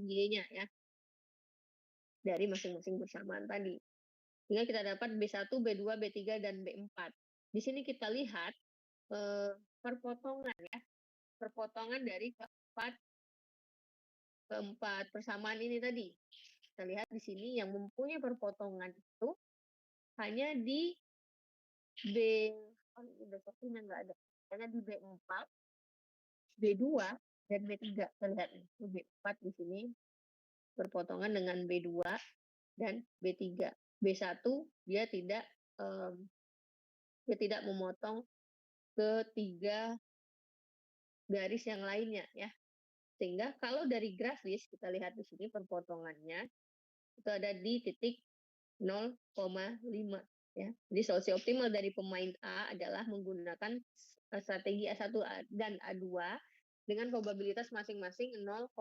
Y-nya ya, dari masing-masing persamaan tadi. Sehingga kita dapat B1, B2, B3, dan B4. Di sini kita lihat perpotongan ya, perpotongan dari keempat persamaan ini tadi. Kita lihat di sini yang mempunyai perpotongan itu hanya di B, B1-nya nggak ada. Hanya di B4, B2, dan B3. Kita lihat nih, B4 di sini berpotongan dengan B2 dan B3. B1 dia tidak memotong ketiga garis yang lainnya ya. Sehingga kalau dari grafis kita lihat di sini perpotongannya itu ada di titik 0,5 ya. Jadi solusi optimal dari pemain A adalah menggunakan strategi A1 dan A2 dengan probabilitas masing-masing 0,5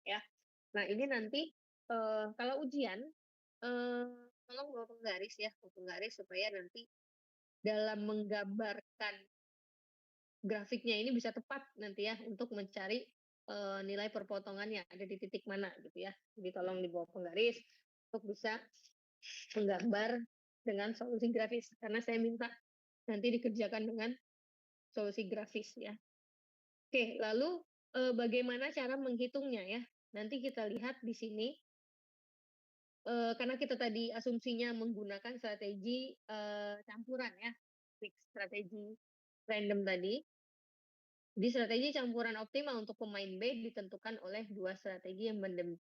ya. Nah, ini nanti kalau ujian tolong bawa penggaris ya, penggaris supaya nanti dalam menggambarkan grafiknya ini bisa tepat nanti ya untuk mencari nilai perpotongannya ada di titik mana gitu ya. Jadi tolong dibawa penggaris untuk bisa menggambar dengan solusi grafis karena saya minta nanti dikerjakan dengan solusi grafis ya. Oke, lalu bagaimana cara menghitungnya ya? Nanti kita lihat di sini karena kita tadi asumsinya menggunakan strategi campuran ya, strategi random tadi. Di strategi campuran optimal untuk pemain B ditentukan oleh dua strategi yang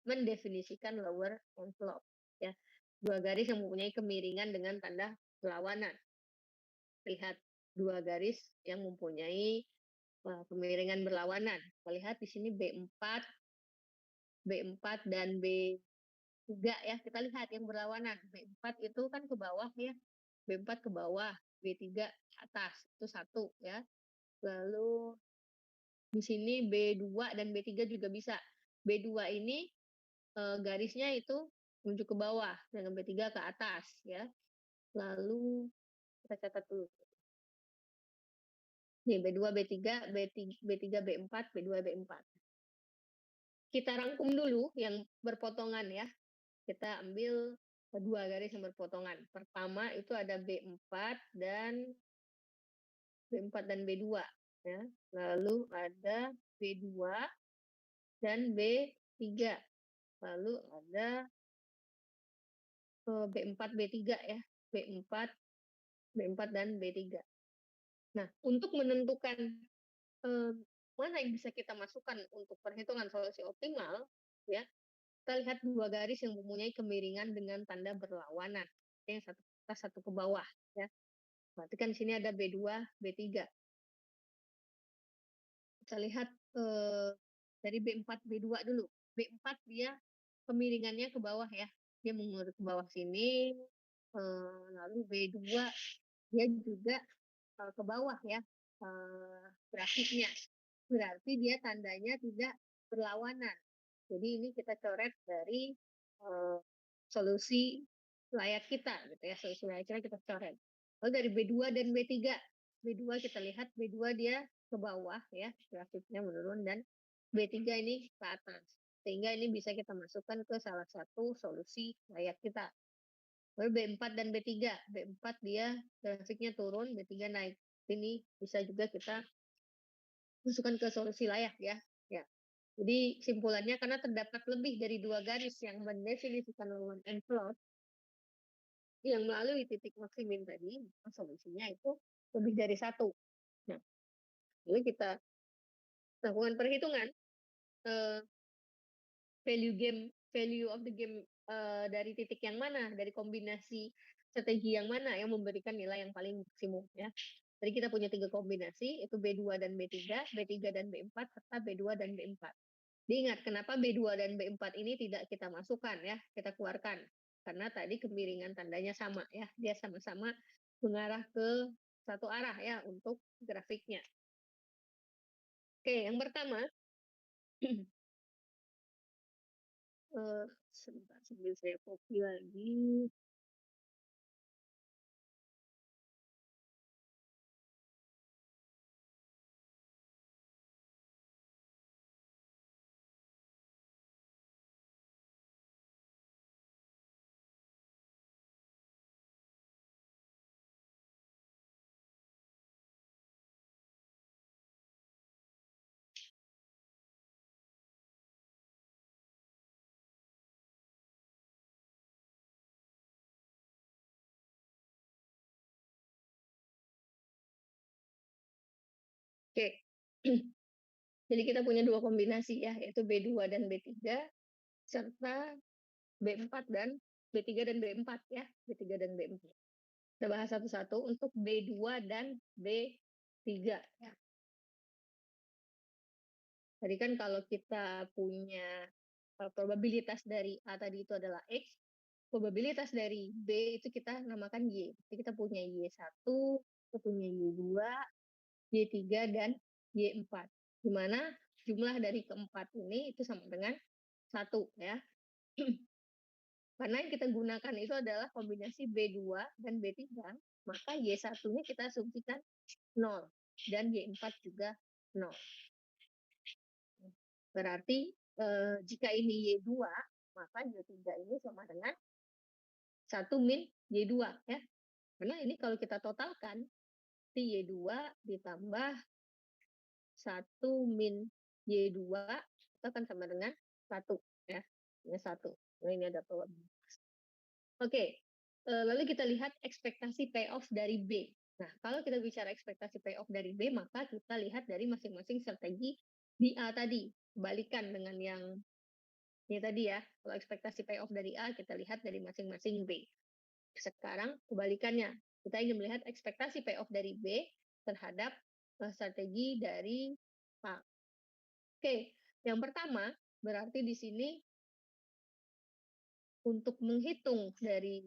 mendefinisikan lower envelope ya. Dua garis yang mempunyai kemiringan dengan tanda berlawanan. Lihat dua garis yang mempunyai kemiringan berlawanan. Kita lihat di sini B4 dan B3 ya. Kita lihat yang berlawanan. B4 itu kan ke bawah ya. B4 ke bawah, B3 atas. Itu satu ya. Lalu di sini B2 dan B3 juga bisa. B2 ini garisnya itu menuju ke bawah, dengan B3 ke atas ya. Lalu kita catat dulu. Nih B2, B3, B3, B4, B2, B4. Kita rangkum dulu yang berpotongan ya. Kita ambil dua garis yang berpotongan. Pertama itu ada B4 dan B2 ya. Lalu ada B2 dan B3. Lalu ada B4, B3 ya. B4 dan B3. Nah, untuk menentukan mana yang bisa kita masukkan untuk perhitungan solusi optimal, ya, kita lihat dua garis yang mempunyai kemiringan dengan tanda berlawanan. Yang satu ke atas, satu ke bawah. Ya. Berarti kan di sini ada B2, B3. Kita lihat dari B4, B2 dulu. B4 dia kemiringannya ke bawah ya. Dia mengukur ke bawah sini. Lalu B2 dia juga ke bawah ya grafiknya. Berarti dia tandanya tidak berlawanan. Jadi ini kita coret dari solusi layak kita gitu ya. Solusi layak kita coret. Lalu dari B2 dan B3. B2 kita lihat B2 dia ke bawah ya, grafiknya menurun, dan B3 ini ke atas. Sehingga ini bisa kita masukkan ke salah satu solusi layak kita. Lalu B4 dan B3. B4 dia grafiknya turun, B3 naik. Ini bisa juga kita masukkan ke solusi layak ya. Ya. Jadi simpulannya karena terdapat lebih dari dua garis yang mendefinisikan lower envelope yang melalui titik maksimum tadi, solusinya itu lebih dari satu. Nah, lalu kita lakukan perhitungan value of the game dari titik yang mana, dari kombinasi strategi yang mana yang memberikan nilai yang paling maksimum ya. Jadi kita punya tiga kombinasi, itu B2 dan B3, B3 dan B4, serta B2 dan B4. Diingat kenapa B2 dan B4 ini tidak kita masukkan ya, kita keluarkan. Karena tadi kemiringan tandanya sama ya, dia sama-sama mengarah ke satu arah ya untuk grafiknya. Oke, yang pertama, sebentar sambil saya copy lagi. Oke. Jadi kita punya dua kombinasi ya, yaitu B2 dan B3, serta B4 dan B3 dan B4 ya, B3 dan B4. Kita bahas satu-satu untuk B2 dan B3 ya. Jadi kan kalau kita punya probabilitas dari A tadi itu adalah X, probabilitas dari B itu kita namakan Y. Jadi kita punya Y1, kita punya Y2, Y3, dan Y4. Di mana jumlah dari keempat ini itu sama dengan 1 ya. Karena yang kita gunakan itu adalah kombinasi B2 dan B3, maka Y1-nya kita asumsikan 0 dan Y4 juga 0. Berarti jika ini Y2, maka Y3 ini sama dengan 1 min Y2 ya. Karena ini kalau kita totalkan, Y2 ditambah 1 min Y2 itu akan sama dengan 1 ya. Ini 1. Nah, ini ada probabilitas. Oke. Lalu kita lihat ekspektasi payoff dari B. Nah, kalau kita bicara ekspektasi payoff dari B, maka kita lihat dari masing-masing strategi di A tadi. Kebalikan dengan yang ini tadi ya. Kalau ekspektasi payoff dari A, kita lihat dari masing-masing B. Sekarang kebalikannya. Kita ingin melihat ekspektasi payoff dari B terhadap strategi dari A. Oke, yang pertama berarti di sini untuk menghitung dari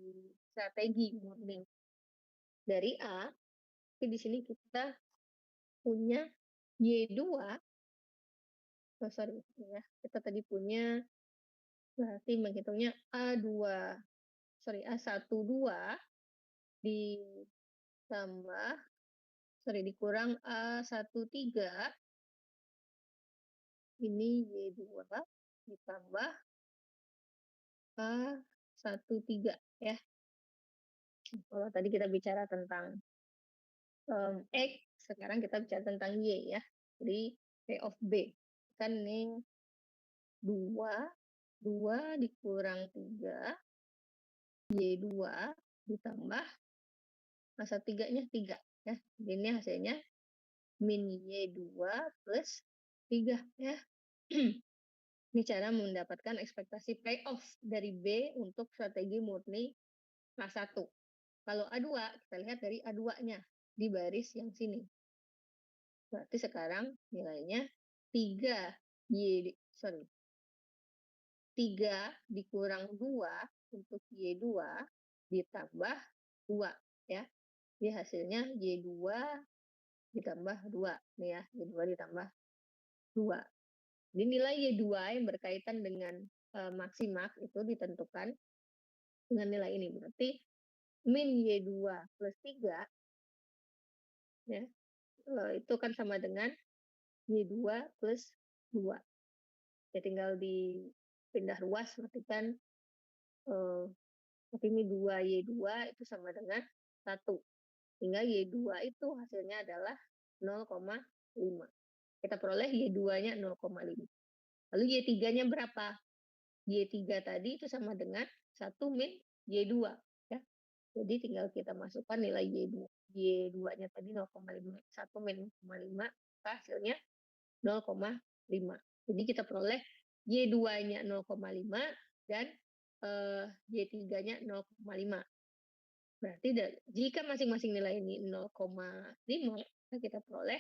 strategi murni dari A, di sini kita punya Y2, sorry ya, kita tadi punya berarti menghitungnya A2, sorry A12 ditambah, sorry dikurang A13, ini Y2 ditambah A13 ya. Kalau tadi kita bicara tentang X, sekarang kita bicara tentang Y ya. Jadi P of B. Kan ini 2 dikurang 3, Y2 ditambah masa 3-nya 3 ya. Jadi ini hasilnya min Y2 plus 3 ya. Ini cara mendapatkan ekspektasi payoff dari B untuk strategi murni A1. Kalau A2, kita lihat dari A2-nya di baris yang sini. Berarti sekarang nilainya 3 dikurang 2 untuk Y2 ditambah 2 ya. Jadi hasilnya Y2 ditambah 2 nih ya, Y2 ditambah 2. Jadi nilai Y2 yang berkaitan dengan maksimal itu ditentukan dengan nilai ini. Berarti min Y2 plus 3 ya, itu kan sama dengan Y2 plus 2. Ya tinggal dipindah ruas, berarti kan ini 2Y2 itu sama dengan 1. Sehingga Y2 itu hasilnya adalah 0,5. Kita peroleh Y2-nya 0,5. Lalu Y3-nya berapa? Y3 tadi itu sama dengan 1 min Y2. Ya. Jadi tinggal kita masukkan nilai Y2. Y2-nya tadi 0,5. 1 min 0,5. Hasilnya 0,5. Jadi kita peroleh Y2-nya 0,5 dan Y3-nya 0,5. Berarti jika masing-masing nilai ini 0,5, kita peroleh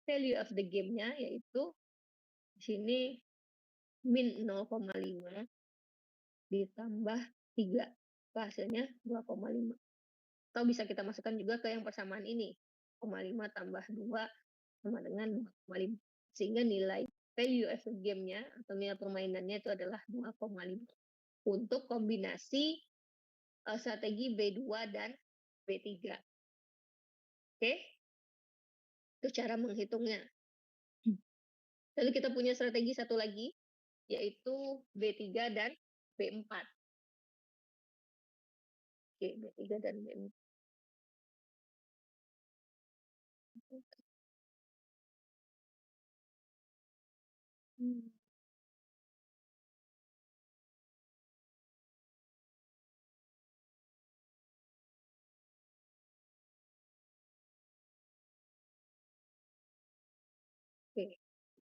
value of the game-nya yaitu di sini min 0,5 ditambah 3. Hasilnya 2,5. Atau bisa kita masukkan juga ke yang persamaan ini. 0,5 tambah 2 sama dengan 2,5. Sehingga nilai value of the game-nya atau nilai permainannya itu adalah 2,5. Untuk kombinasi strategi B2 dan B3. Oke? Itu cara menghitungnya. Lalu kita punya strategi satu lagi, yaitu B3 dan B4. Oke, B3 dan B4.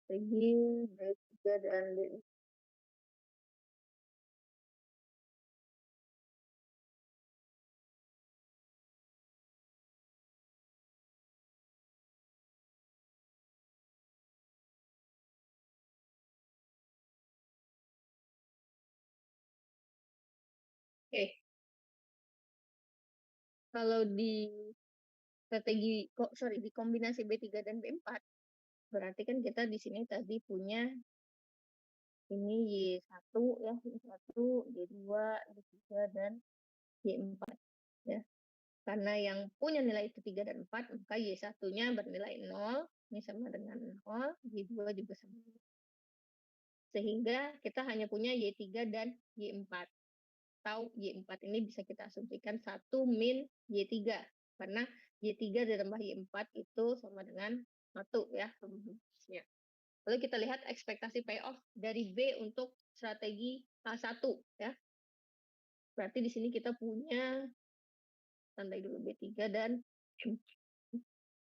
strategi B3 dan D4. Oke, kalau di di kombinasi B3 dan B4, berarti kan kita di sini tadi punya ini Y1 ya, Y1, Y2, Y3, dan Y4 ya. Karena yang punya nilai itu 3 dan 4, maka Y1-nya bernilai 0, ini sama dengan 0, Y2 juga sama. Sehingga kita hanya punya Y3 dan Y4. Atau Y4 ini bisa kita asumsikan 1 min Y3. Karena Y3 ditambah Y4 itu sama dengan 1 ya. Lalu kita lihat ekspektasi payoff dari B untuk strategi A1 ya. Berarti di sini kita punya, tandai dulu B3 dan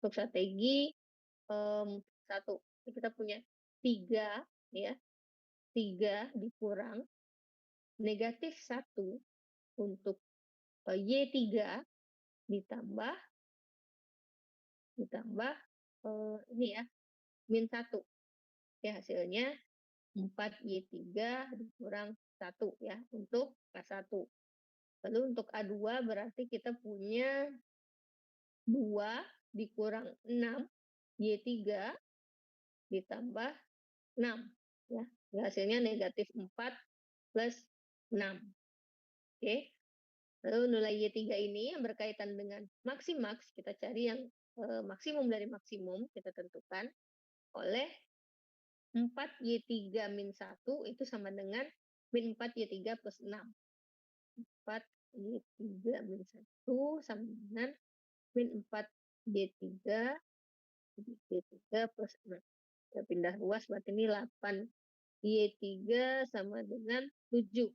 untuk strategi 1. Kita punya 3 ya. 3 dikurang negatif 1 untuk Y3 ditambah ini ya, min 1. Ya, hasilnya 4Y3 dikurang 1 ya untuk A1. Lalu untuk A2 berarti kita punya 2 dikurang 6 Y3 ditambah 6 ya. Hasilnya negatif 4 plus 6. Oke. Lalu nilai Y3 ini yang berkaitan dengan maksimaks, kita cari yang maksimum dari maksimum, kita tentukan oleh 4Y3 min 1 itu sama dengan min 4Y3 plus 6. 4Y3 min 1 sama dengan min 4Y3 plus 6. Kita pindah ruas, berarti ini 8Y3 sama dengan 7.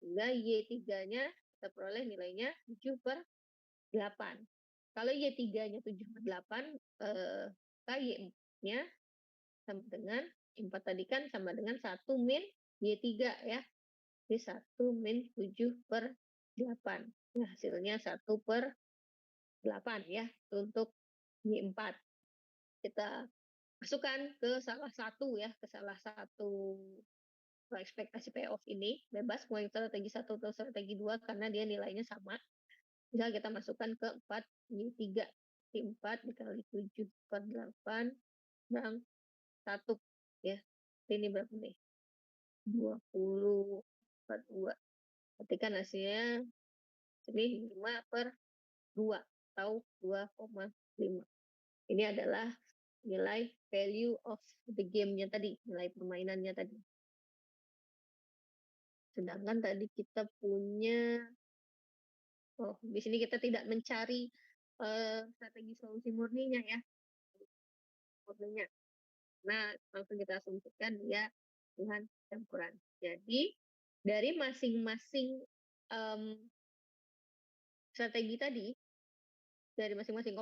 Sehingga Y3-nya kita peroleh nilainya 7/8. Kalau Y3-nya 7/8, Y-nya sama dengan 4 tadi kan sama dengan 1 min Y3 ya. Jadi 1 min 7/8. Nah, hasilnya 1/8 ya untuk Y4. Kita masukkan ke salah satu ya, ke salah satu ekspektasi payoff ini. Bebas mau yang strategi 1 atau strategi 2 karena dia nilainya sama. Misal kita masukkan ke 4Y3. 4 dikali 7/8 kurang 1 ya. Ini berapa nih? 20/2. Berarti kan hasilnya ini 5/2 atau 2,5. Ini adalah nilai value of the game-nya tadi, nilai permainannya tadi. Sedangkan tadi kita punya, di sini kita tidak mencari strategi solusi murninya ya. Murninya. Nah, langsung kita asumsikan dia dengan campuran. Jadi, dari masing-masing strategi tadi, dari masing-masing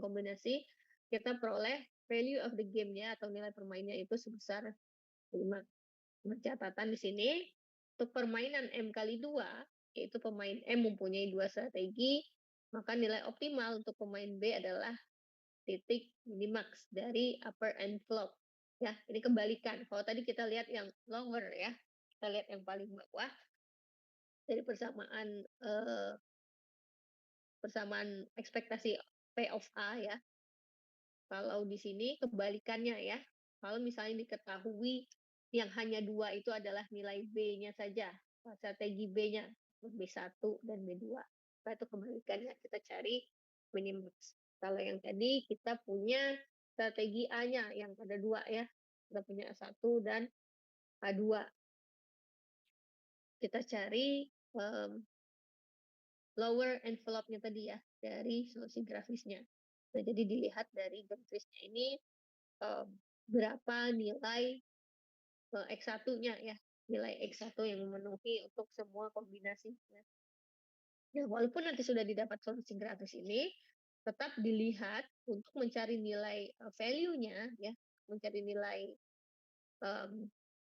kombinasi, kita peroleh value of the game-nya atau nilai permainnya itu sebesar 5. Catatan di sini, untuk permainan M kali 2, yaitu pemain M mempunyai 2 strategi, maka nilai optimal untuk pemain B adalah titik minimax dari upper envelope. Ya, ini kembalikan. Kalau tadi kita lihat yang lower ya, kita lihat yang paling bawah dari persamaan ekspektasi payoff A ya. Kalau di sini kebalikannya ya. Kalau misalnya diketahui yang hanya 2 itu adalah nilai B-nya saja, strategi B-nya, B1 dan B2. Nah, itu kebalikannya, kita cari minimax. Kalau yang tadi kita punya strategi A-nya yang ada 2 ya. Kita punya A1 dan A2. Kita cari lower envelope-nya tadi ya, dari solusi grafisnya. Nah, jadi dilihat dari grafisnya ini berapa nilai X1-nya ya, nilai X1 yang memenuhi untuk semua kombinasinya. Nah, walaupun nanti sudah didapat solusi grafis ini, tetap dilihat untuk mencari nilai value-nya ya, mencari nilai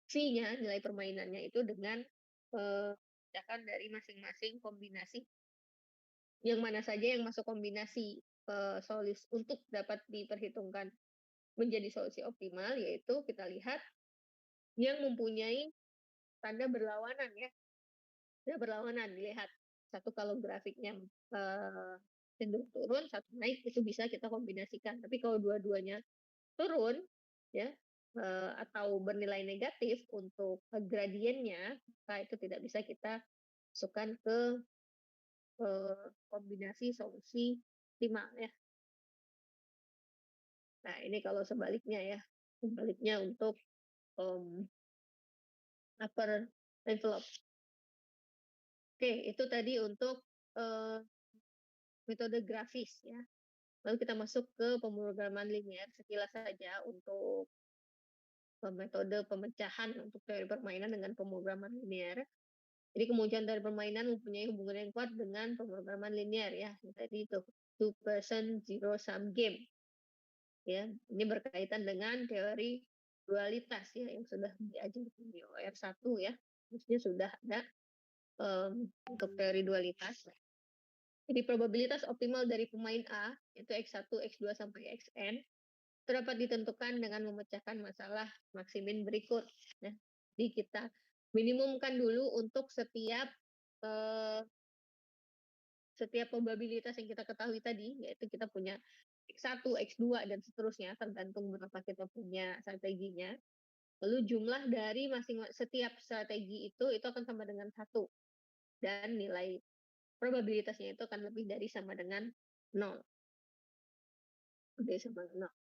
fee-nya, nilai permainannya itu dengan pemecahkan dari masing-masing kombinasi yang mana saja yang masuk kombinasi solusi untuk dapat diperhitungkan menjadi solusi optimal, yaitu kita lihat yang mempunyai tanda berlawanan ya. Tanda berlawanan dilihat. Satu kalau grafiknya cenderung turun, satu naik, itu bisa kita kombinasikan. Tapi kalau dua-duanya turun ya atau bernilai negatif untuk gradiennya, maka itu tidak bisa kita masukkan ke kombinasi solusi optimal ya. Nah, ini kalau sebaliknya ya. Sebaliknya untuk upper envelope. Oke, itu tadi untuk metode grafis ya. Lalu kita masuk ke pemrograman linear sekilas saja untuk metode pemecahan untuk teori permainan dengan pemrograman linear. Jadi kemunculan dari permainan mempunyai hubungan yang kuat dengan pemrograman linear ya. Tadi itu two-person zero-sum game. Ya, ini berkaitan dengan teori dualitas ya yang sudah diajarkan di OR 1 ya. Maksudnya sudah ada untuk teori dualitas. Jadi probabilitas optimal dari pemain A, yaitu X1, X2, sampai Xn, dapat ditentukan dengan memecahkan masalah maksimin berikut. Ya. Jadi kita minimumkan dulu untuk setiap probabilitas yang kita ketahui tadi, yaitu kita punya X1, X2, dan seterusnya, tergantung berapa kita punya strateginya. Lalu jumlah dari setiap strategi itu akan sama dengan 1. Dan nilai probabilitasnya itu akan lebih dari sama dengan 0. Lebih sama dengan 0.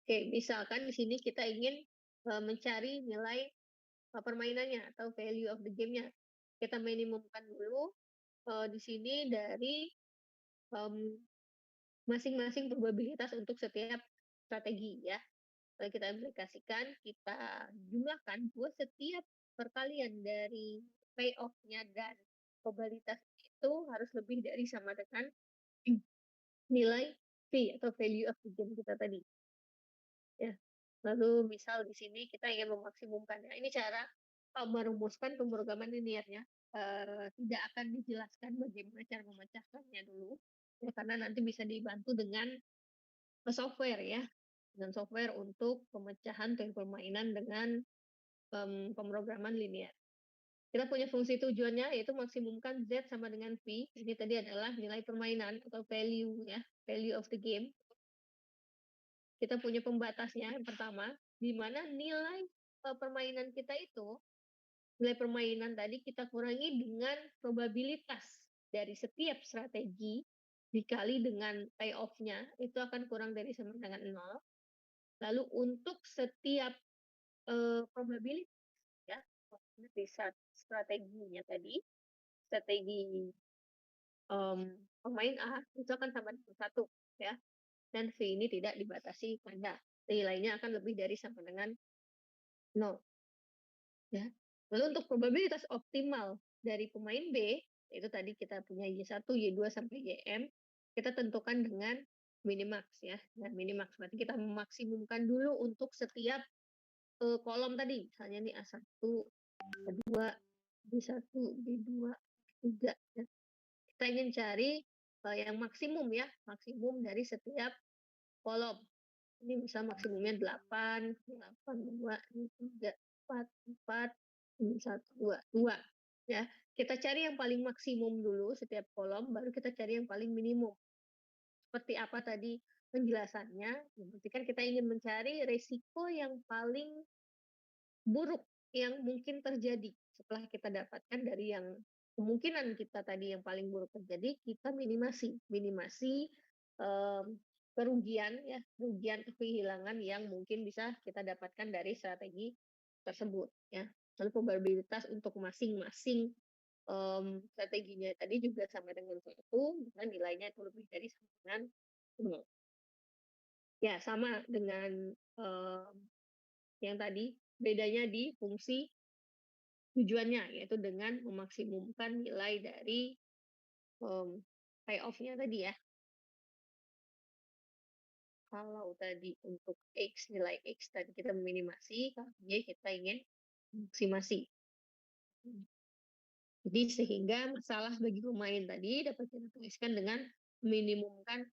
Oke, misalkan di sini kita ingin mencari nilai permainannya atau value of the game-nya. Kita minimumkan dulu di sini dari masing-masing probabilitas untuk setiap strategi ya. Lalu kita aplikasikan, kita jumlahkan buat setiap perkalian dari payoff-nya dan probabilitas itu harus lebih dari sama dengan nilai V atau value of the game kita tadi. Ya. Lalu misal di sini kita ingin memaksimumkan ya. Ini cara merumuskan pemrograman linearnya. Tidak akan dijelaskan bagaimana cara memecahkannya dulu. Ya, karena nanti bisa dibantu dengan software ya. Dengan software untuk pemecahan teori permainan dengan pemrograman linear. Kita punya fungsi tujuannya yaitu maksimumkan Z sama dengan V. Ini tadi adalah nilai permainan atau value ya, value of the game. Kita punya pembatasnya yang pertama, di mana nilai permainan kita itu, nilai permainan tadi kita kurangi dengan probabilitas dari setiap strategi dikali dengan payoff-nya, itu akan kurang dari sama dengan 0. Lalu untuk setiap probabilitas ya, di strateginya tadi, strategi pemain A itu akan sama dengan 1 ya. Dan V ini tidak dibatasi pada nilainya akan lebih dari sama dengan 0. Ya. Lalu untuk probabilitas optimal dari pemain B, itu tadi kita punya Y1, Y2 sampai Ym, kita tentukan dengan minimax ya. Dan minimax berarti kita memaksimumkan dulu untuk setiap kolom tadi. Misalnya ini A1, A2, B1, B2, B3 ya. Kita ingin cari yang maksimum ya, maksimum dari setiap kolom. Ini bisa maksimumnya 8, 8, 2, 3, 4, 4, 1, 2, 2. Ya, kita cari yang paling maksimum dulu setiap kolom, baru kita cari yang paling minimum. Seperti apa tadi penjelasannya? Berarti kan kita ingin mencari resiko yang paling buruk yang mungkin terjadi setelah kita dapatkan dari yang kemungkinan kita tadi yang paling buruk terjadi, kita minimasi kerugian ya, kerugian atau kehilangan yang mungkin bisa kita dapatkan dari strategi tersebut ya. Lalu probabilitas untuk masing-masing strateginya tadi juga sama dengan 1, dan nilainya itu lebih dari sama dengan 0. Ya, sama dengan yang tadi, bedanya di fungsi tujuannya, yaitu dengan memaksimumkan nilai dari payoff-nya tadi ya. kalau tadi untuk X, nilai X tadi kita meminimasi, kalau Y kita ingin maksimasi. Jadi sehingga masalah bagi pemain tadi dapat kita tuliskan dengan minimumkan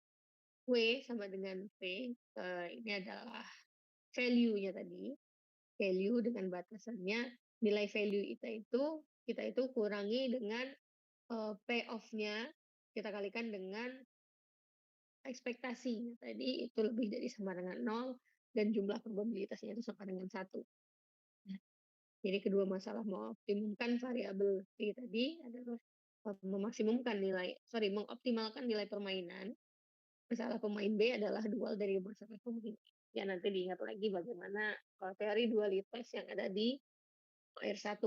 W sama dengan V. Ini adalah value-nya tadi. Value dengan batasannya nilai value kita itu kurangi dengan payoff-nya kita kalikan dengan ekspektasinya tadi itu lebih dari sama dengan 0 dan jumlah probabilitasnya itu sama dengan 1. Jadi kedua masalah mengoptimalkan variabel P tadi adalah mengoptimalkan nilai permainan. Masalah pemain B adalah dual dari masalah pemain. Ya nanti diingat lagi bagaimana teori dualitas yang ada di OR1.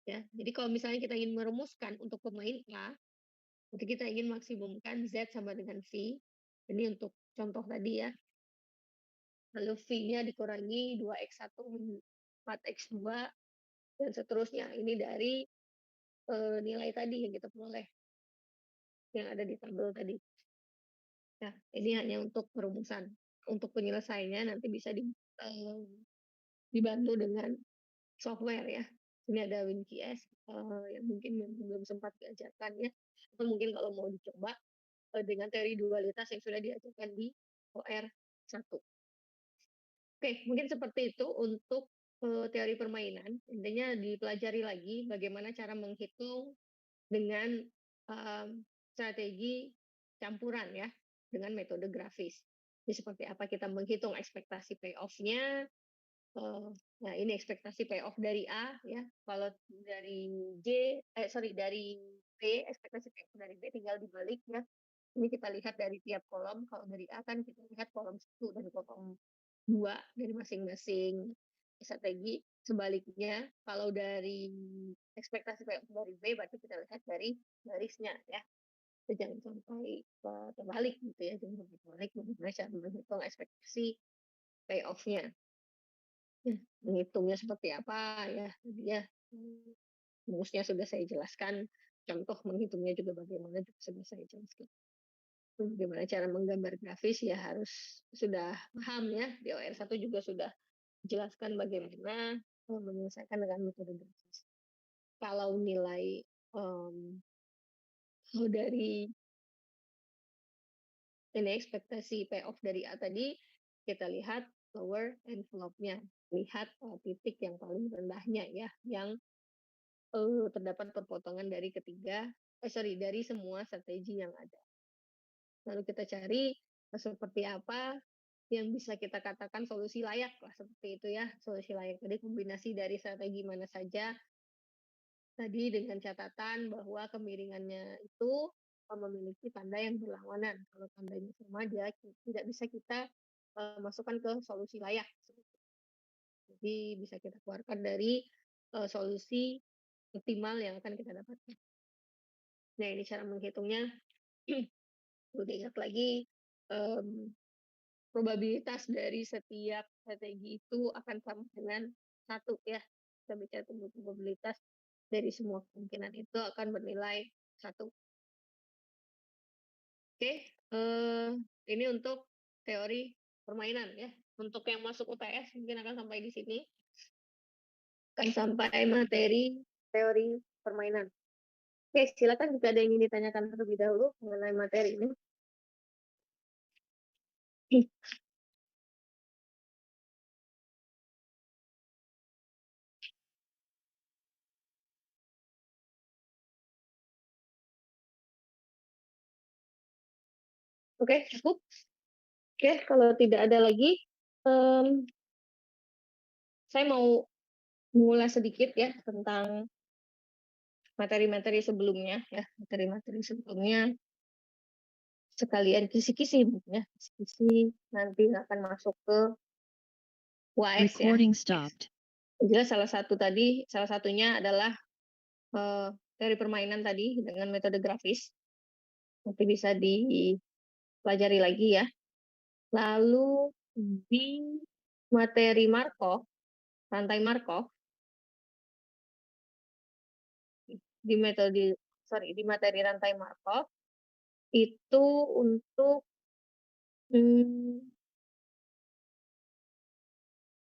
Ya, jadi kalau misalnya kita ingin merumuskan untuk pemain A, berarti kita ingin maksimumkan Z sama dengan V. Ini untuk contoh tadi ya. Lalu V-nya dikurangi 2x1 4x2 dan seterusnya. Ini dari nilai tadi yang kita peroleh yang ada di tabel tadi. Nah, ini hanya untuk perumusan. Untuk penyelesaiannya nanti bisa dibantu dengan software ya. Ini ada WinQS yang mungkin belum sempat diajarkan ya. Atau mungkin kalau mau dicoba dengan teori dualitas yang sudah diajarkan di OR1. Oke, mungkin seperti itu untuk teori permainan. Intinya dipelajari lagi bagaimana cara menghitung dengan strategi campuran ya, dengan metode grafis. Jadi seperti apa kita menghitung ekspektasi payoff-nya. Nah, ini ekspektasi payoff dari A ya. Kalau dari dari B, ekspektasi payoff dari B tinggal dibalik ya. Ini kita lihat dari tiap kolom. Kalau dari A kan kita lihat kolom 1 dan kolom 2 dari masing-masing strategi. Sebaliknya, kalau dari ekspektasi payoff dari B, berarti kita lihat dari garisnya ya. Jangan sampai terbalik gitu ya. Jangan sampai terbalik bagaimana cara menghitung ekspektasi payoff-nya. Menghitungnya seperti apa ya. Jadi ya, rumusnya sudah saya jelaskan. Contoh menghitungnya juga bagaimana juga sudah saya jelaskan. Bagaimana cara menggambar grafis ya harus sudah paham ya. Di OR1 juga sudah jelaskan bagaimana menyelesaikan dengan metode grafis. Kalau nilai dari ini ekspektasi payoff dari A tadi, kita lihat lower envelope-nya. Lihat titik yang paling rendahnya ya, yang terdapat perpotongan dari dari semua strategi yang ada. Lalu kita cari seperti apa yang bisa kita katakan solusi layak lah, seperti itu ya. Solusi layak tadi kombinasi dari strategi mana saja tadi dengan catatan bahwa kemiringannya itu memiliki tanda yang berlawanan. Kalau tandanya sama, dia tidak bisa kita masukkan ke solusi layak. Jadi bisa kita keluarkan dari solusi optimal yang akan kita dapatkan. Nah, ini cara menghitungnya. Udah ingat lagi probabilitas dari setiap strategi itu akan sama dengan 1 ya. Kita bicara tentang probabilitas dari semua kemungkinan itu akan bernilai 1. Oke, ini untuk teori permainan ya. Untuk yang masuk UTS mungkin akan sampai di sini. Akan sampai materi teori permainan. Oke, silakan jika ada yang ingin ditanyakan terlebih dahulu mengenai materi ini. Oke, cukup. Oke, kalau tidak ada lagi, saya mau mulai sedikit ya tentang materi-materi sebelumnya ya, materi-materi sebelumnya sekalian kisi-kisi ya, kisi nanti akan masuk ke UAS ya. Recording stopped. Jelas salah satunya adalah teori permainan tadi dengan metode grafis. Nanti bisa dipelajari lagi ya. Lalu di materi Markov, rantai Markov, di materi rantai Markov itu untuk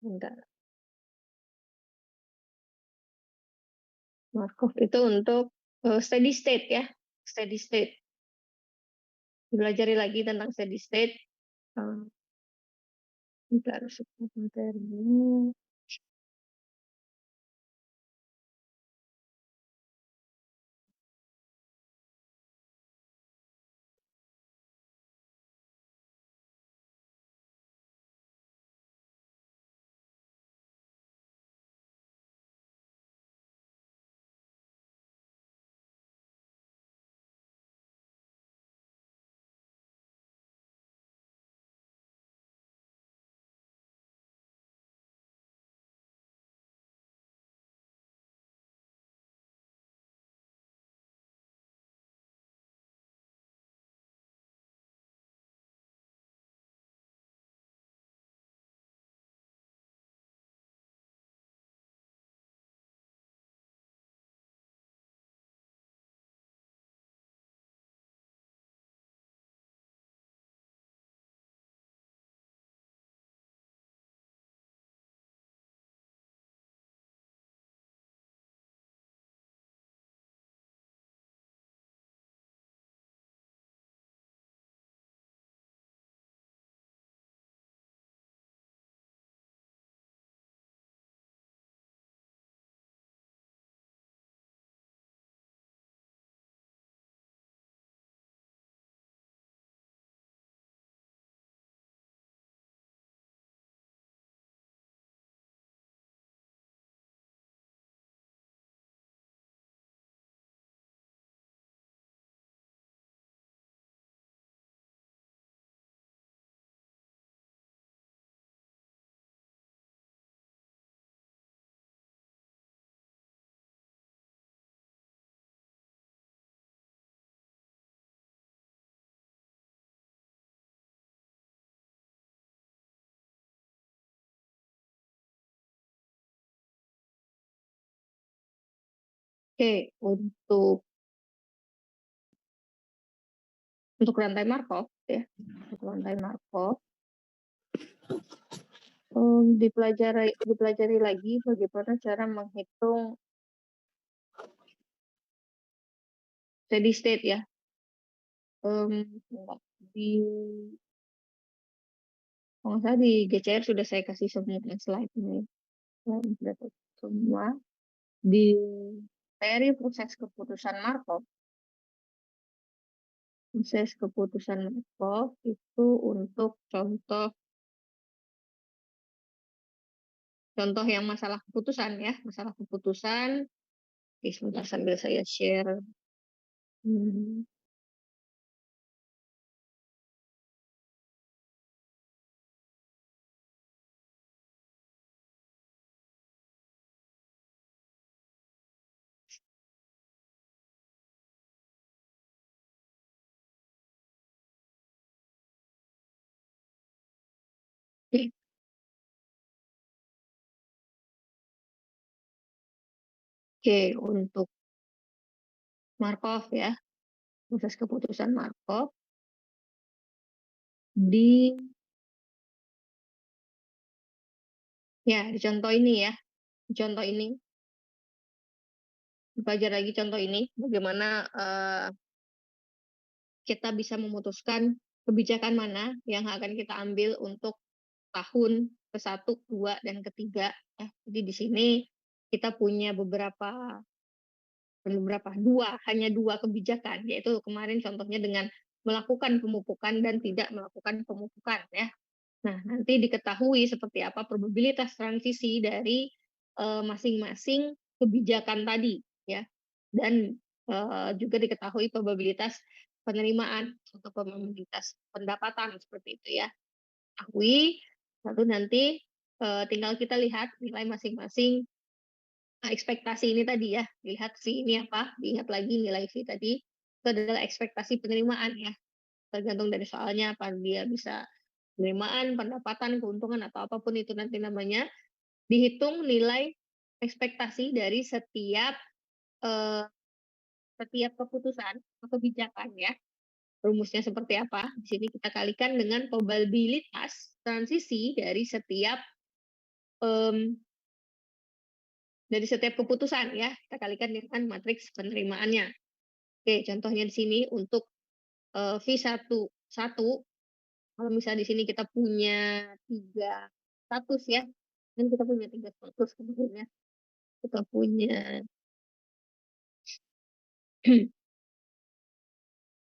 Bentar. Markov itu untuk steady state ya, steady state. Belajar lagi tentang steady state. Uh, Bentar, materinya. Oke, untuk rantai Markov ya, untuk rantai Markov dipelajari lagi bagaimana cara menghitung steady state ya. Di kalau nggak salah di GCR sudah saya kasih semua slide ini, semua di teori proses keputusan Markov. Proses keputusan Markov itu untuk contoh yang masalah keputusan ya, masalah keputusan. Oke, sebentar sambil saya share. Hmm. Oke, oke, untuk Markov ya, proses keputusan Markov di di contoh ini ya, di contoh ini belajar lagi contoh ini bagaimana kita bisa memutuskan kebijakan mana yang akan kita ambil untuk tahun ke-1, 2, dan ketiga. Jadi di sini kita punya hanya dua kebijakan, yaitu kemarin contohnya dengan melakukan pemupukan dan tidak melakukan pemupukan ya. Nah, nanti diketahui seperti apa probabilitas transisi dari masing-masing kebijakan tadi ya. Dan juga diketahui probabilitas penerimaan atau probabilitas pendapatan seperti itu ya. Ketahui, lalu nanti tinggal kita lihat nilai masing-masing ekspektasi ini tadi ya. Lihat V ini apa, lihat lagi nilai V tadi. Itu adalah ekspektasi penerimaan ya. Tergantung dari soalnya apa dia bisa penerimaan, pendapatan, keuntungan atau apapun itu nanti namanya. Dihitung nilai ekspektasi dari eh, setiap keputusan atau kebijakan ya. Rumusnya seperti apa? Di sini kita kalikan dengan probabilitas transisi dari setiap em, dari setiap keputusan ya, kita kalikan dengan matriks penerimaannya. Oke, contohnya di sini untuk V11, kalau misalnya di sini kita punya 3 status ya, kan kita punya 3 status kemudian ya. Kita punya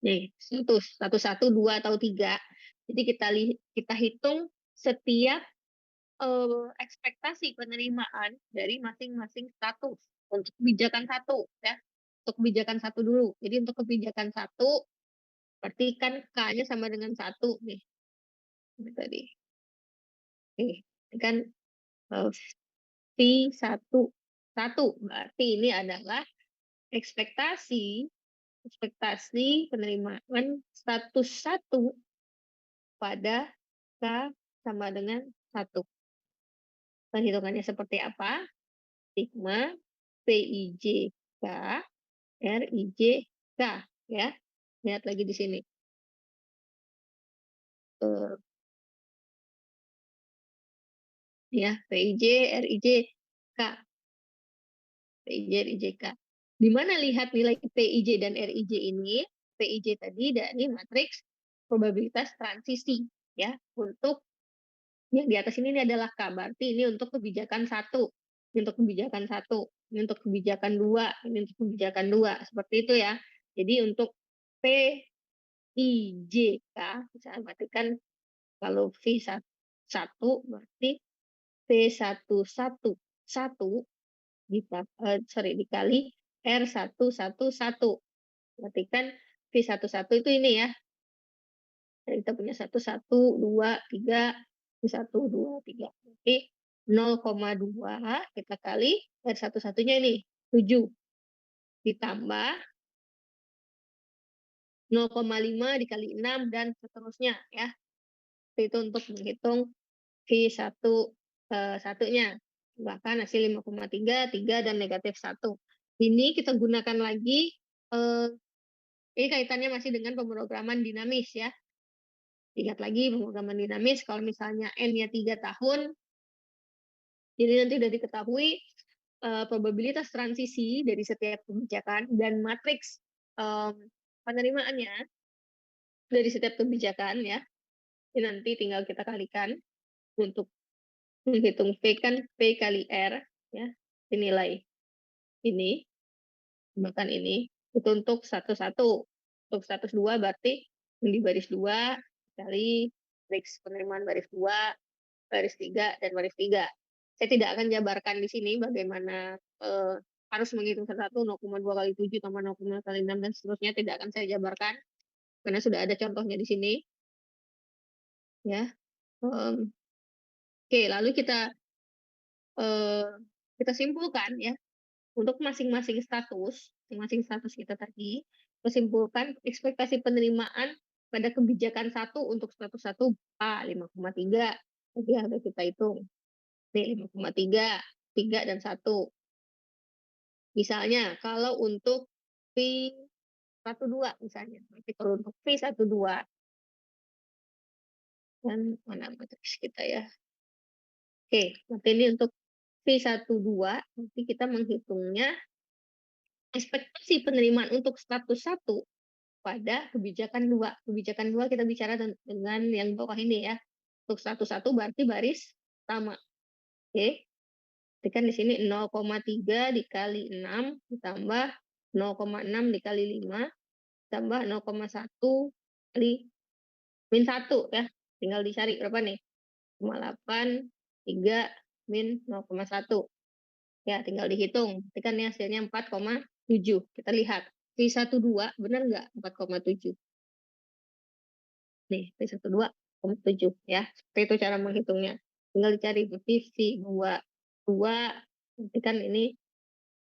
nih, status 1, 2, atau 3. Jadi kita hitung setiap ekspektasi penerimaan dari masing-masing status untuk kebijakan satu ya. Untuk kebijakan satu dulu. Jadi untuk kebijakan satu berarti kan K-nya sama dengan 1 nih. Ini tadi. Nih, ini kan eh, V11. Berarti ini adalah ekspektasi ekspektasi penerimaan status 1 pada K sama dengan 1. Perhitungannya seperti apa? Sigma PIJK RIJK ya. Lihat lagi di sini. Eh, ya, PIJ RIJK. PIJ RIJK. Di mana lihat nilai PIJ dan RIJ ini? PIJ tadi dari matriks probabilitas transisi ya. Untuk yang di atas ini adalah K, berarti ini untuk kebijakan 1, ini untuk kebijakan 1, ini untuk kebijakan 2, ini untuk kebijakan 2, seperti itu ya. Jadi untuk PIJK, misalnya berarti kan kalau V1 berarti P111 dikali R111. Berarti kan V11 itu ini ya. Jadi kita punya 1, 1, 2, 3, 1, 2, 3. Oke, 0,2 kita kali R satu-satunya ini 7 ditambah 0,5 dikali 6 dan seterusnya ya. Itu untuk menghitung V1 satunya. Bahkan hasil 5,3, 3 dan negatif 1. Ini kita gunakan lagi ini kaitannya masih dengan pemrograman dinamis ya. Lihat lagi pemrograman dinamis kalau misalnya N-nya 3 tahun. Jadi nanti sudah diketahui probabilitas transisi dari setiap kebijakan dan matriks penerimaannya dari setiap kebijakan ya. Ini nanti tinggal kita kalikan untuk menghitung P kan P kali R ya. Nilai ini bahkan ini itu untuk satu-satu. Untuk status 2 berarti di baris 2 kali matriks penerimaan baris 2, baris 3 dan baris 3. Saya tidak akan jabarkan di sini bagaimana harus menghitung satu 0,2 kali 7 tambah 0,5 kali 6 dan seterusnya, tidak akan saya jabarkan karena sudah ada contohnya di sini ya. Oke, lalu kita simpulkan ya untuk masing-masing status kita tadi, kita simpulkan ekspektasi penerimaan pada kebijakan 1 untuk status 1 5,3. Jadi harus kita hitung nih 5,3, 3 dan 1. Misalnya kalau untuk V12 misalnya, berarti kalau untuk V12 dan mana matriks kita ya. Oke, berarti ini untuk V12 nanti kita menghitungnya ekspektasi penerimaan untuk status 1 pada kebijakan 2. Kebijakan 2 kita bicara dengan yang bawah ini ya. Untuk status 1 berarti baris pertama. Oke. Jadi kan di sini 0,3 dikali 6 ditambah 0,6 dikali 5 tambah 0,1 kali min 1 ya. Tinggal dicari berapa nih? 0,8, 3, min 0,1. Ya, tinggal dihitung. Berarti kan ini hasilnya 4,7. Kita lihat. V12 benar nggak 4,7? Nih, V12,7 ya. Seperti itu cara menghitungnya. Tinggal dicari V22. Nanti kan ini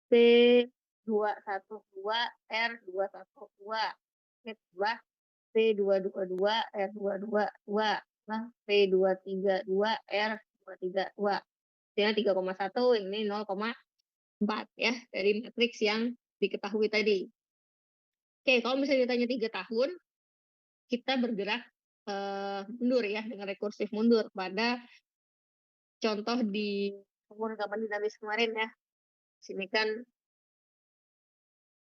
P212 R212. Tambah P222 R222. Nah, P232 R232. Hasilnya 3,1, ini 0,4 ya dari matriks yang diketahui tadi. Oke, kalau misalnya ditanya 3 tahun, kita bergerak mundur ya dengan rekursif mundur pada contoh di pemrograman dinamis kemarin ya. Sini kan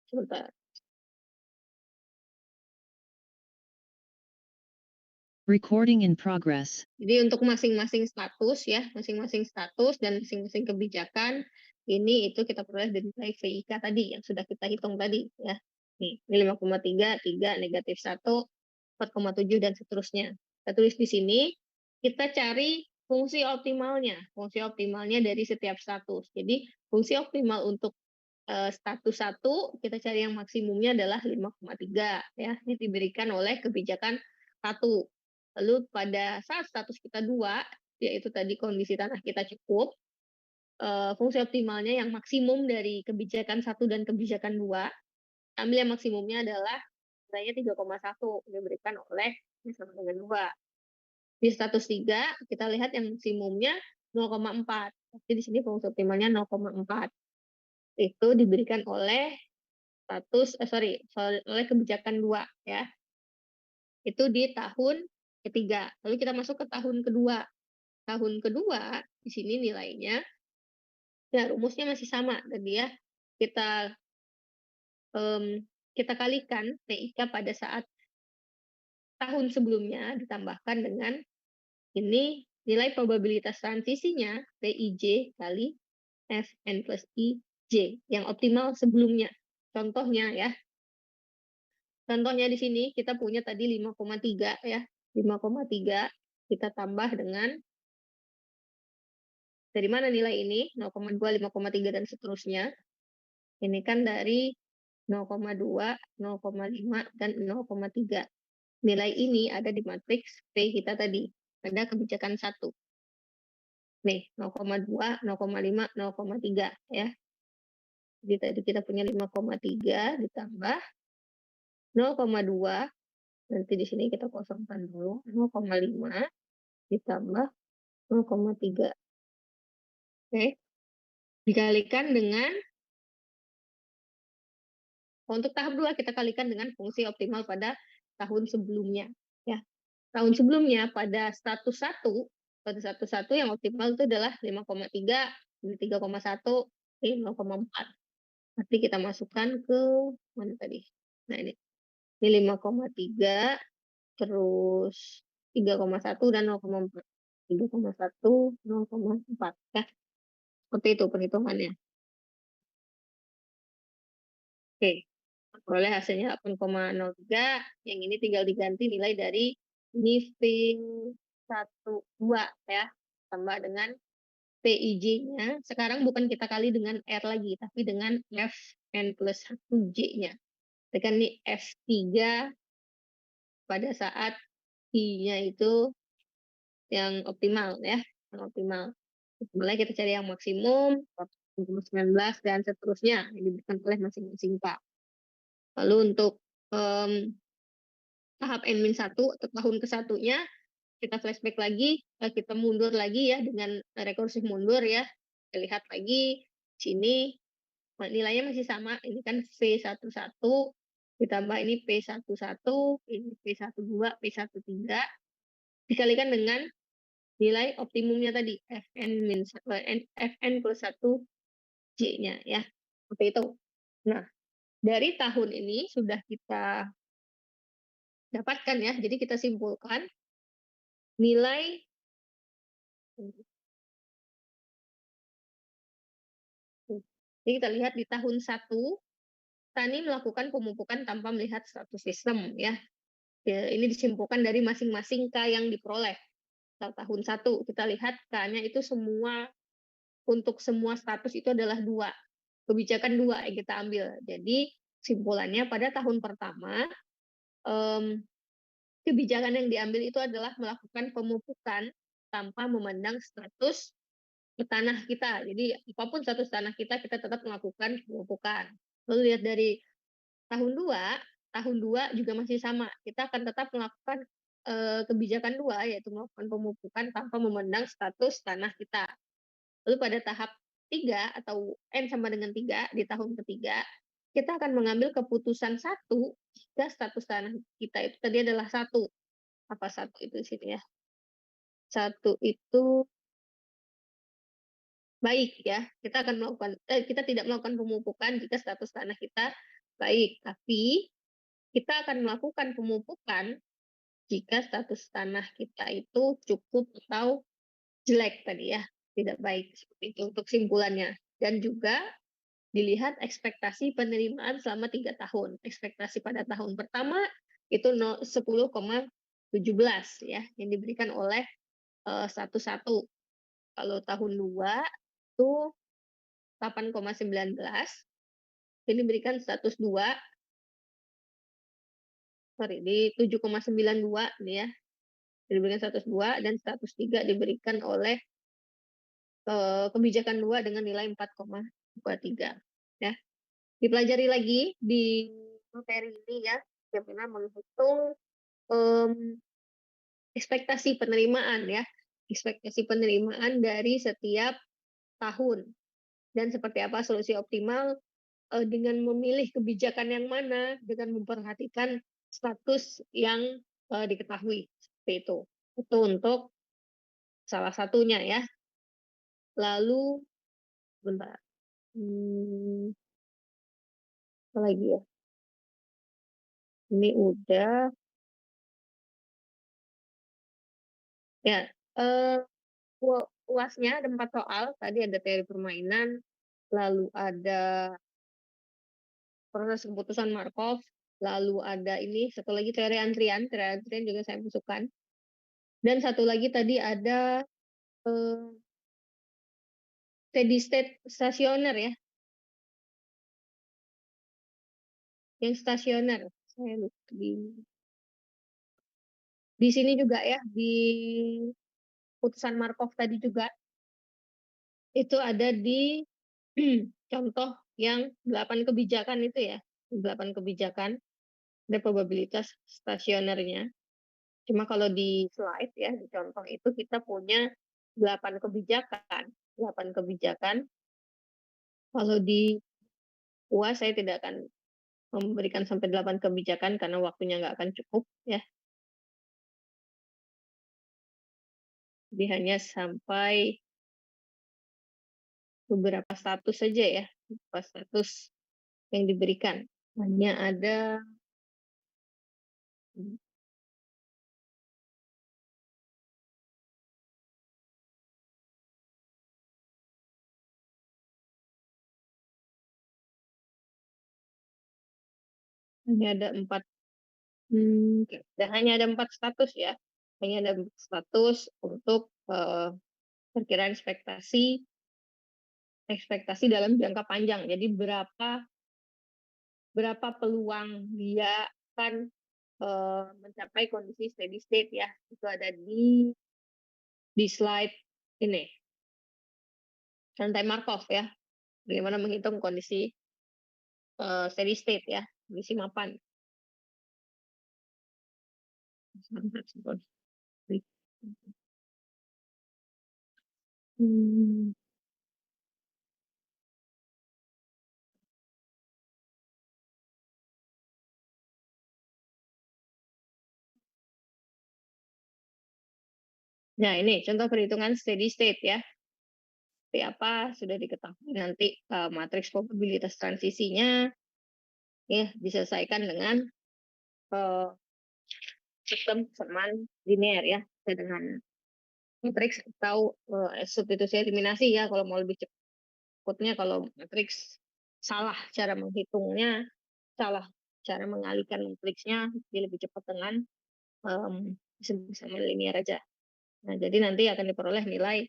sebentar. Recording in progress. Jadi untuk masing-masing status ya, masing-masing status dan masing-masing kebijakan ini itu kita peroleh dari nilai VIK tadi yang sudah kita hitung tadi ya. Nih, ini 5,3, 3, -1, 4,7 dan seterusnya. Kita tulis di sini, kita cari fungsi optimalnya dari setiap status. Jadi fungsi optimal untuk status 1 kita cari yang maksimumnya adalah 5,3 ya. Ini diberikan oleh kebijakan 1. Lalu pada saat status kita 2, yaitu tadi kondisi tanah kita cukup, fungsi optimalnya yang maksimum dari kebijakan 1 dan kebijakan 2, ambil yang maksimumnya adalah nilainya 3,1 diberikan oleh ini sama dengan 2. Di status 3 kita lihat yang maksimumnya 0,4. Jadi di sini fungsi optimalnya 0,4. Itu diberikan oleh oleh kebijakan 2 ya. Itu di tahun ketiga. Lalu kita masuk ke tahun kedua. Tahun kedua di sini nilainya ya rumusnya masih sama tadi ya. Kita kita kalikan PIK pada saat tahun sebelumnya ditambahkan dengan ini nilai probabilitas transisinya PIJ kali Fn plus IJ yang optimal sebelumnya. Contohnya ya. Contohnya di sini kita punya tadi 5,3 ya. 5,3 kita tambah dengan dari mana nilai ini? 0,2, 5,3 dan seterusnya. Ini kan dari 0,2, 0,5 dan 0,3. Nilai ini ada di matriks P kita tadi. Ada kebijakan 1. Nih, 0,2, 0,5, 0,3 ya. Jadi tadi kita punya 5,3 ditambah 0,2. Nanti di sini kita kosongkan dulu. 0,5 ditambah 0,3. Oke. Dikalikan dengan untuk tahap 2 kita kalikan dengan fungsi optimal pada tahun sebelumnya ya. Tahun sebelumnya pada status 1, pada status 1 yang optimal itu adalah 5,3, ini 3,1, ini 0,4. Nanti kita masukkan ke mana tadi? Nah ini 5,3 terus 3,1 dan 0,4. 3,1, 0,4 ya. Seperti itu perhitungannya. Oke. Peroleh hasilnya 8,03. Yang ini tinggal diganti nilai dari ini V12 ya. Tambah dengan PIJ-nya. Sekarang bukan kita kali dengan R lagi, tapi dengan Fn plus 1J-nya. Tekan ini F3 pada saat I-nya itu yang optimal ya. Yang optimal. Mulai kita cari yang maksimum, 19 dan seterusnya. Yang diberikan oleh masing-masing Pak. Lalu untuk tahap N-1 atau tahun ke-1-nya kita flashback lagi, kita mundur lagi ya dengan rekursif mundur ya. Kita lihat lagi sini nilainya masih sama. Ini kan V11 ditambah ini P11, ini P12, P13 dikalikan dengan nilai optimumnya tadi Fn plus 1 J-nya ya. Seperti itu. Nah, dari tahun ini sudah kita dapatkan ya. Jadi kita simpulkan nilai jadi kita lihat di tahun 1 Tani melakukan pemupukan tanpa melihat status sistem ya. Ini disimpulkan dari masing-masing K yang diperoleh. Tahun 1 kita lihat K-nya itu semua untuk semua status itu adalah 2. Kebijakan 2 yang kita ambil. Jadi simpulannya pada tahun pertama kebijakan yang diambil itu adalah melakukan pemupukan tanpa memandang status tanah kita. Jadi apapun status tanah kita tetap melakukan pemupukan. Lalu lihat dari tahun 2 juga masih sama. Kita akan tetap melakukan kebijakan 2 yaitu melakukan pemupukan tanpa memandang status tanah kita. Lalu pada tahap 3 atau N sama dengan 3 di tahun ketiga, kita akan mengambil keputusan 1 jika status tanah kita itu tadi adalah 1. Apa 1 itu di sini ya? 1 itu baik ya, kita tidak melakukan pemupukan jika status tanah kita baik, tapi kita akan melakukan pemupukan jika status tanah kita itu cukup atau jelek tadi ya, tidak baik, seperti itu untuk kesimpulannya. Dan juga dilihat ekspektasi penerimaan selama 3 tahun. Ekspektasi pada tahun pertama itu 10,17 ya, yang diberikan oleh 11. Kalau tahun 2 itu 8,19, ini diberikan status 2, sorry, di 7,92 ini ya, diberikan status 2, dan status 3 diberikan oleh kebijakan 2 dengan nilai 4,23 ya. Dipelajari lagi di materi ini ya, bagaimana menghitung ekspektasi penerimaan ya, ekspektasi penerimaan dari setiap tahun, dan seperti apa solusi optimal dengan memilih kebijakan yang mana dengan memperhatikan status yang diketahui, seperti itu. Itu untuk salah satunya ya. Lalu bentar, apa lagi ya? Ini udah ya. eh, UASnya ada 4 soal. Tadi ada teori permainan, lalu ada proses keputusan Markov, lalu ada ini satu lagi teori antrian juga saya masukkan. Dan satu lagi tadi ada eh, steady state stasioner ya, yang stasioner. Saya lupa di sini juga ya, di putusan Markov tadi juga itu ada di contoh yang 8 kebijakan itu ya, 8 kebijakan ada probabilitas stasionernya. Cuma kalau di slide ya, di contoh itu kita punya 8 kebijakan. 8 kebijakan. Kalau di UAS saya tidak akan memberikan sampai 8 kebijakan karena waktunya nggak akan cukup ya. Jadi hanya sampai beberapa status saja ya, beberapa status yang diberikan. Hanya ada 4 dan hanya ada 4 status ya. Hanya ada 4 status untuk perkiraan ekspektasi ekspektasi dalam jangka panjang. Jadi berapa peluang dia akan mencapai kondisi steady state ya. Itu ada di slide ini. Rantai Markov ya. Bagaimana menghitung kondisi steady state ya, kondisi mapan. Hmm. Nah, ini contoh perhitungan steady state ya. Seperti apa sudah diketahui nanti matriks probabilitas transisinya ya diselesaikan dengan uh, sistem persamaan linear ya, dengan matriks atau substitusi eliminasi ya kalau mau lebih cepatnya. Kalau matriks salah cara menghitungnya, salah cara mengalihkan matriksnya, dia lebih cepat dengan sistem persamaan linear aja. Nah, jadi nanti akan diperoleh nilai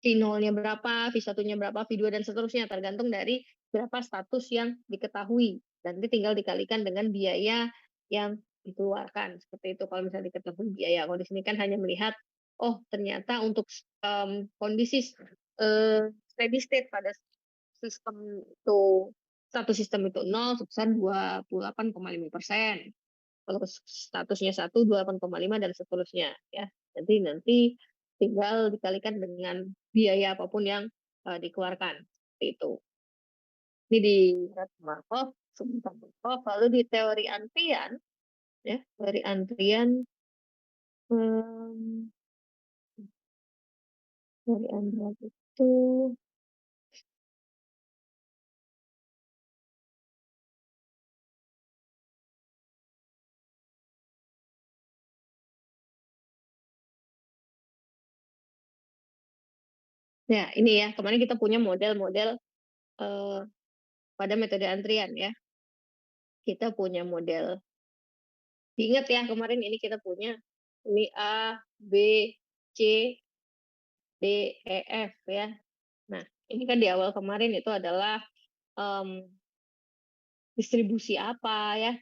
V0-nya berapa, V1-nya berapa, V2 dan seterusnya tergantung dari berapa status yang diketahui. Dan nanti tinggal dikalikan dengan biaya yang dikeluarkan. Seperti itu kalau misalnya diketahui biaya. Kalau di sini kan hanya melihat, oh ternyata untuk kondisi steady state pada sistem itu, satu sistem itu 0 sebesar 28,5%. Kalau statusnya 1, 28,5 dan seterusnya ya. Jadi nanti tinggal dikalikan dengan biaya apapun yang dikeluarkan. Seperti itu. Ini di Markov, sebentar Markov, lalu di teori antrian ya, teori antrian dari Android itu ya ini ya, kemarin kita punya model-model eh, pada metode antrian ya. Kita punya model. Ingat ya, kemarin ini kita punya ini A, B, C, D, E, F ya. Nah, ini kan di awal kemarin itu adalah em, distribusi apa ya?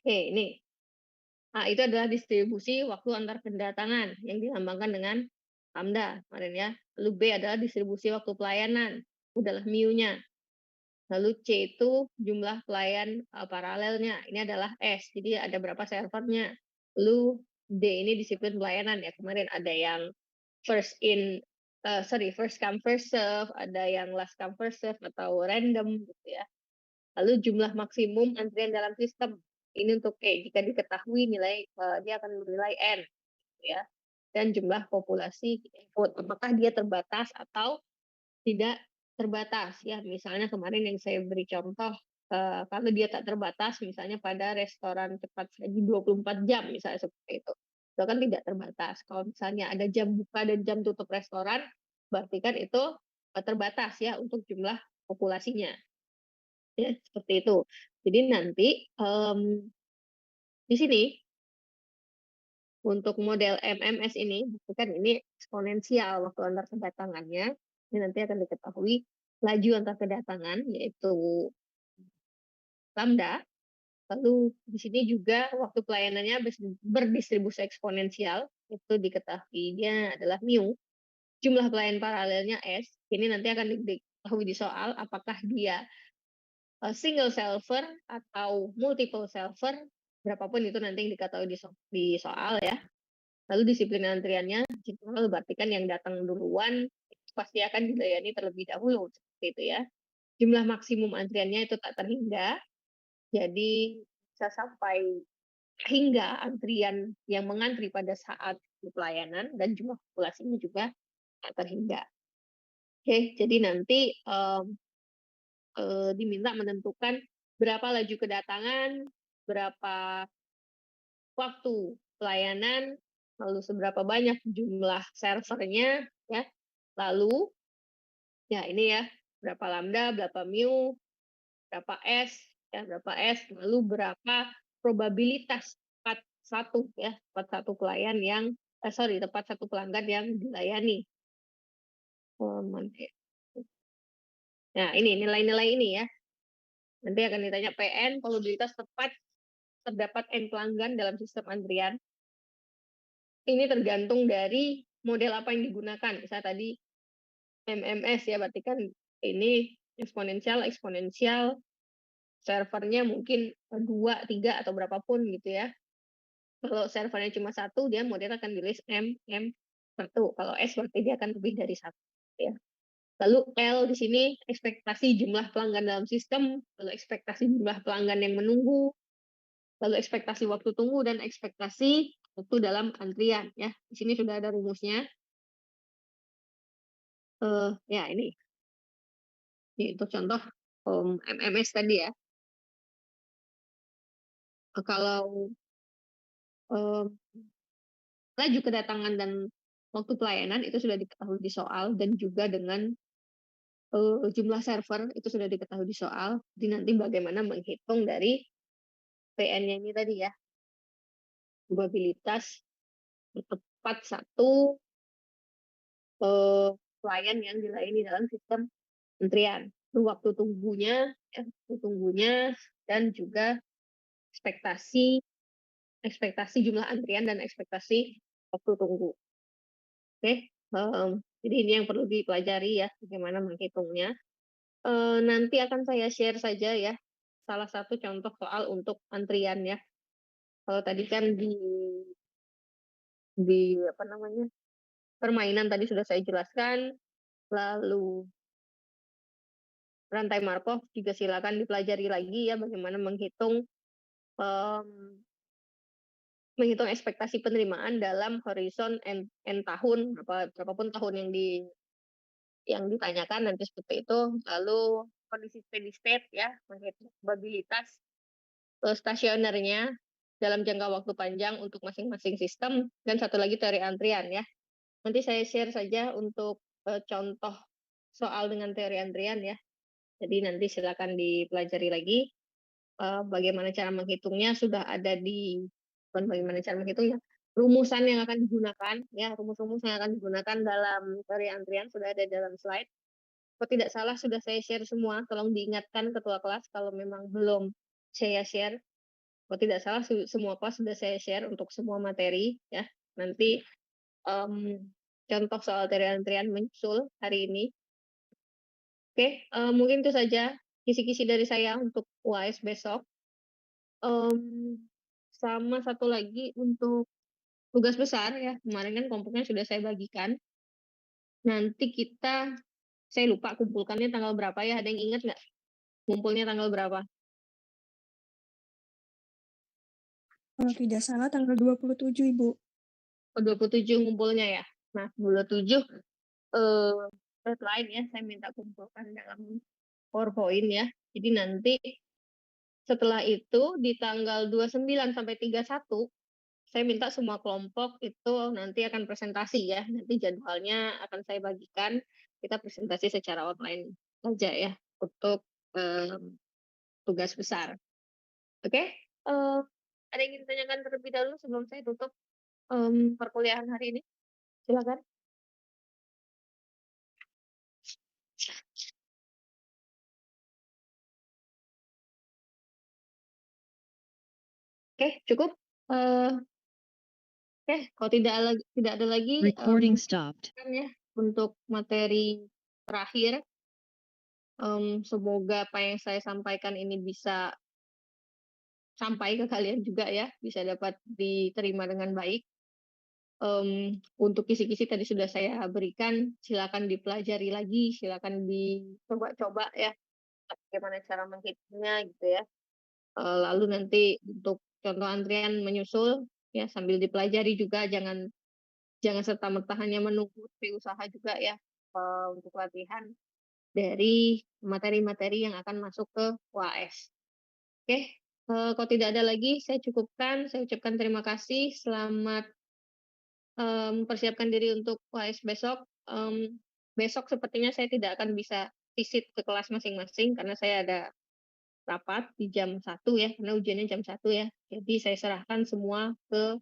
Oke, ini. Nah, itu adalah distribusi waktu antar kedatangan yang dilambangkan dengan lambda kemarin ya. Lalu B adalah distribusi waktu pelayanan. Itu adalah mu-nya. Lalu C itu jumlah pelayan paralelnya. Ini adalah S. Jadi ada berapa servernya. Lalu D ini disiplin pelayanan ya. Kemarin ada yang first come first serve, ada yang last come first serve atau random gitu ya. Lalu jumlah maksimum antrian dalam sistem. Ini untuk jika diketahui nilai dia akan bernilai n gitu ya. Dan jumlah populasi input, apakah dia terbatas atau tidak terbatas ya. Misalnya kemarin yang saya beri contoh kalau dia tak terbatas misalnya pada restoran cepat saji 24 jam misalnya seperti itu kan tidak terbatas. Kalau misalnya ada jam buka dan jam tutup restoran berarti kan itu terbatas ya untuk jumlah populasinya ya seperti itu. Jadi nanti di sini untuk model MMS ini, bukan ini eksponensial waktu antar kedatangannya. Ini nanti akan diketahui laju antar kedatangan, yaitu lambda. Lalu di sini juga waktu pelayanannya berdistribusi eksponensial, itu diketahuinya adalah mu. Jumlah pelayan paralelnya S. Ini nanti akan diketahui di soal apakah dia single server atau multiple server, berapapun itu nanti yang diketahui di soal ya. Lalu disiplin antriannya, lalu berarti kan yang datang duluan pasti akan dilayani terlebih dahulu, seperti itu ya. Jumlah maksimum antriannya itu tak terhingga, jadi bisa sampai hingga antrian yang mengantri pada saat pelayanan dan jumlah populasinya juga tak terhingga. Oke, jadi nanti diminta menentukan berapa laju kedatangan, berapa waktu pelayanan, lalu seberapa banyak jumlah servernya, ya. Lalu, ya ini ya, berapa lambda, berapa mu, berapa S, ya berapa S, lalu berapa probabilitas tepat satu ya, tepat satu pelayan yang, tepat satu pelanggan yang dilayani. Nah, ini nilai-nilai ini ya. Nanti akan ditanya PN, probabilitas tepat terdapat N pelanggan dalam sistem antrian. Ini tergantung dari model apa yang digunakan. Misalnya tadi MMS ya, berarti kan ini eksponensial, servernya mungkin 2, 3, atau berapapun gitu ya. Kalau servernya cuma satu, dia model akan di list M1. Kalau S berarti dia akan lebih dari satu. Ya. Lalu L di sini ekspektasi jumlah pelanggan dalam sistem, lalu ekspektasi jumlah pelanggan yang menunggu, lalu ekspektasi waktu tunggu, dan ekspektasi waktu dalam antrian. Ya, di sini sudah ada rumusnya. Ya ini untuk contoh MMS tadi ya. Kalau laju kedatangan dan waktu pelayanan itu sudah diketahui di soal dan juga dengan jumlah server itu sudah diketahui di soal. Jadi nanti bagaimana menghitung dari PN-nya ini tadi ya, probabilitas tepat satu pelayan yang dilayani dalam sistem antrian. Waktu tunggunya, dan juga ekspektasi jumlah antrian dan ekspektasi waktu tunggu. Oke, jadi ini yang perlu dipelajari ya, bagaimana menghitungnya. Nanti akan saya share saja ya, salah satu contoh soal untuk antrian ya. Kalau tadi kan di apa namanya permainan tadi sudah saya jelaskan, lalu rantai Markov juga silakan dipelajari lagi ya, bagaimana menghitung menghitung ekspektasi penerimaan dalam horizon N tahun, berapapun tahun yang ditanyakan nanti seperti itu. Lalu kondisi steady state ya, menghitung probabilitas stasionernya dalam jangka waktu panjang untuk masing-masing sistem, dan satu lagi teori antrian ya. Nanti saya share saja untuk contoh soal dengan teori antrian ya. Jadi nanti silakan dipelajari lagi bagaimana cara menghitungnya, sudah ada di, bukan bagaimana cara menghitungnya, rumusan yang akan digunakan ya, rumus-rumus yang akan digunakan dalam teori antrian sudah ada dalam slide. Kalau tidak salah sudah saya share semua, tolong diingatkan ketua kelas kalau memang belum saya share. Kalau tidak salah semua kelas sudah saya share untuk semua materi ya. Nanti contoh soal teori antrian menyusul hari ini. Oke, mungkin itu saja kisi-kisi dari saya untuk UAS besok. Sama satu lagi untuk tugas besar ya, kemarin kan kelompoknya sudah saya bagikan. Nanti saya lupa kumpulkannya tanggal berapa ya, ada yang ingat nggak? Kumpulnya tanggal berapa? Kalau tidak salah tanggal 27, Ibu. 27 ngumpulnya ya. Nah, 27 deadline ya, saya minta kumpulkan dalam PowerPoint ya. Jadi nanti setelah itu di tanggal 29 sampai 31 saya minta semua kelompok itu nanti akan presentasi ya. Nanti jadwalnya akan saya bagikan. Kita presentasi secara online saja ya untuk tugas besar. Oke, ada yang ingin ditanyakan terlebih dahulu sebelum saya tutup perkuliahan hari ini? Silakan. Oke, cukup. Oke, kalau tidak ada lagi Recording stopped. ya untuk materi terakhir. Semoga apa yang saya sampaikan ini bisa sampai ke kalian juga ya, bisa dapat diterima dengan baik. Untuk kisi-kisi tadi sudah saya berikan, silakan dipelajari lagi, silakan dicoba-coba ya, bagaimana cara menghitungnya gitu ya. Lalu nanti untuk contoh antrian menyusul ya, sambil dipelajari juga, jangan serta-merta hanya menunggu, tapi usaha juga ya untuk latihan dari materi-materi yang akan masuk ke UAS. Oke, kalau tidak ada lagi, saya cukupkan. Saya ucapkan terima kasih. Selamat persiapkan diri untuk UAS besok. Besok sepertinya saya tidak akan bisa visit ke kelas masing-masing karena saya ada rapat di jam 1 ya, karena ujiannya jam 1 ya. Jadi saya serahkan semua ke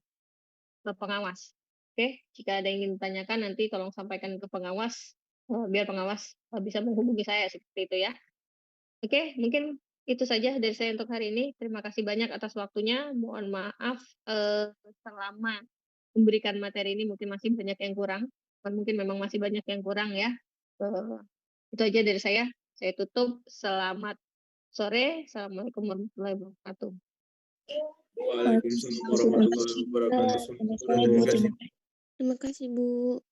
pengawas. Oke, jika ada yang ingin ditanyakan nanti tolong sampaikan ke pengawas, biar pengawas bisa menghubungi saya seperti itu ya. Oke, mungkin itu saja dari saya untuk hari ini. Terima kasih banyak atas waktunya. Mohon maaf selama memberikan materi ini mungkin masih banyak yang kurang. Mungkin memang masih banyak yang kurang ya. Itu aja dari saya. Saya tutup. Selamat sore. Assalamualaikum warahmatullahi wabarakatuh. Waalaikumsalam warahmatullahi wabarakatuh. Terima kasih, Bu.